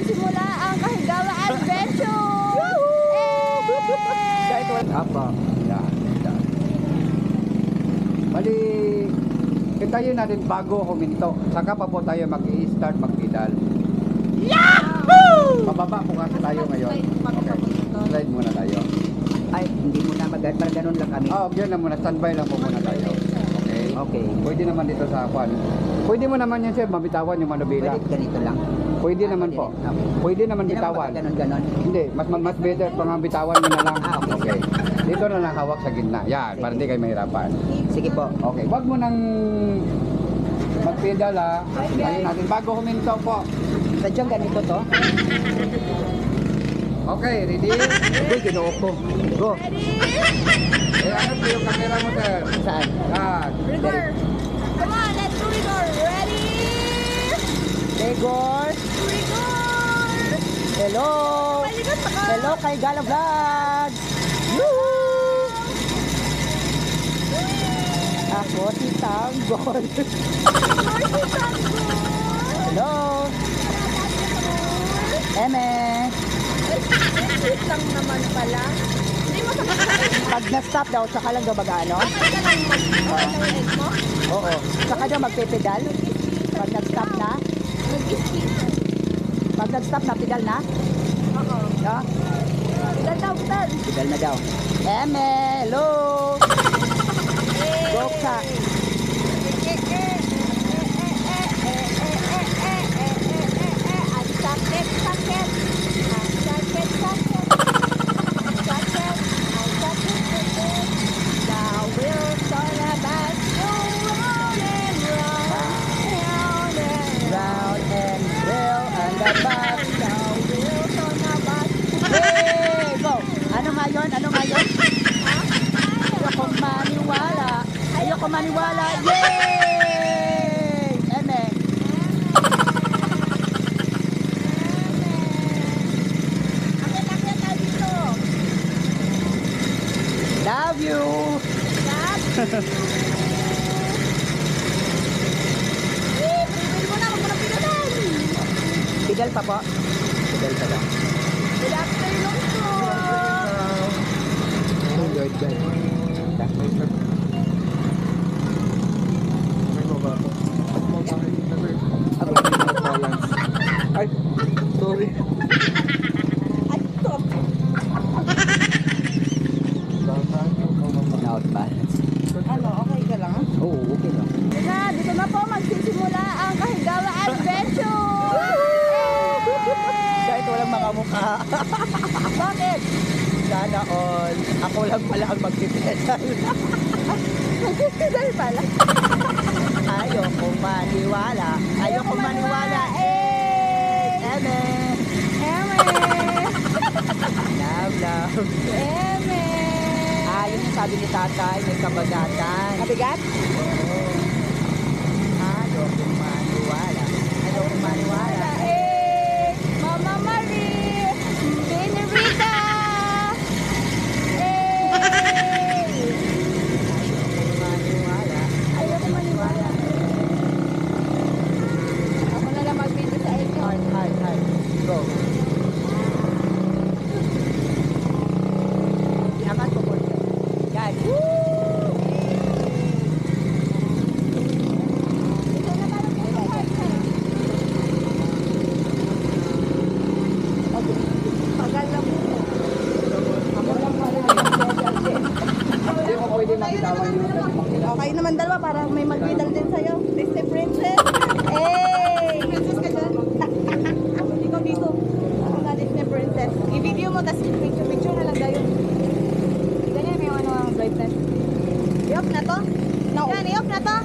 magsisimula ang Kahigawa Adventure! Kahit wala. Apa. Yan. Bali, hintayin natin bago huminto. Saka pa po tayo mag-i-start mag-pedal. Yahoo! Pababa po kasi tayo ngayon. Okay. Slide muna tayo. Ay, hindi muna para ganun lang kami. Oh, yun lang muna. Standby lang po muna tayo. Okay. Okay. Pwede naman dito sa kwan. Pwede mo naman yan, sir, mabitawan yung manubila. Pwede ganito lang. Pwede naman po. Okay. Pwede naman Hindi naman bitawan. ganon-ganon. Hindi, mas better pang bitawan mo na lang. Okay. Dito na lang hawak sa gitna. Yan, para hindi kayo mahirapan. Sige po. Okay, wag mo nang mag-pedal ha. Ayun natin bago huminto po. Sadyang ganito to. Okay, ready? Uy, ginoo ko. Go. Ano po yung camera mo, sir? Saan? Yan. Rigor! Come on, let's do rigor! Ready? Tegor. Rigor! Hello. Malikot ako! Hello kay Gala Vlogs. Woo! Ako si Tanggol. Hello. Eme. Wait lang naman pala. Hindi mo sa Pag na-stop daw, saka lang daw mag-ano? okay ka lang mag-egg mo? Oo. Saka daw magpe-pedal. Pag nag-stop na. Mag-skip. Pag nag-stop na, pedal na. Oo. No? Ilan daw, sir? Pedal na daw. Eme, hello. Go ka. Ang sakit, sakit. Ang sakit, sakit. Ang sakit, ang sakit, sakit. The wheels on a bus go round and round and Round and roll and the bus. the wheels on a bus. Hey, go. Ano nga yun? Ano nga yun? Ayoko maniwala. Ayoko maniwala. Yay! Eme. Akit-akit na dito. Love you. Pwede mo na, huwag mo na pinunan. Pedal pa po. Pedal pa daw. Good afternoon po. Oh, good, good. Ay, sorry. Ay, stop. Out balance. Ano, okay ka lang? Oo, okay lang. Dito na po magsisimula ang Kahigawa Adventure! Kahit walang mga mukha. Bakit? Sana all. Ako lang pala ang magpipedal. Magsisidal pala. Ayoko maniwala. Ayoko maniwala. Eme. Eme! Love, love. Eme! Yun yung sabi ni tatay, may kabagatan. Mabigat? Ayoko maniwala. Ayoko maniwala. Mama Marie! Benrita! Maniwala. Ayoko maniwala. Ako na lang mag-video sa inyo. Hi. Go. Iangat ko po. Yan. Ito na parang ito. Pagal na po. Ako lang pala. Hindi mo pwede mabitawan yung Okay naman dalawa para may mag-pedal din sa'yo. Disney Princess. Hey! Princess ka dyan? Ikaw dito. Ako na Disney Princess. I-video mo, tapos picture na lang tayo. Ganyan, may ano ang drive test. I-off na to? No. Yan, i-off na to?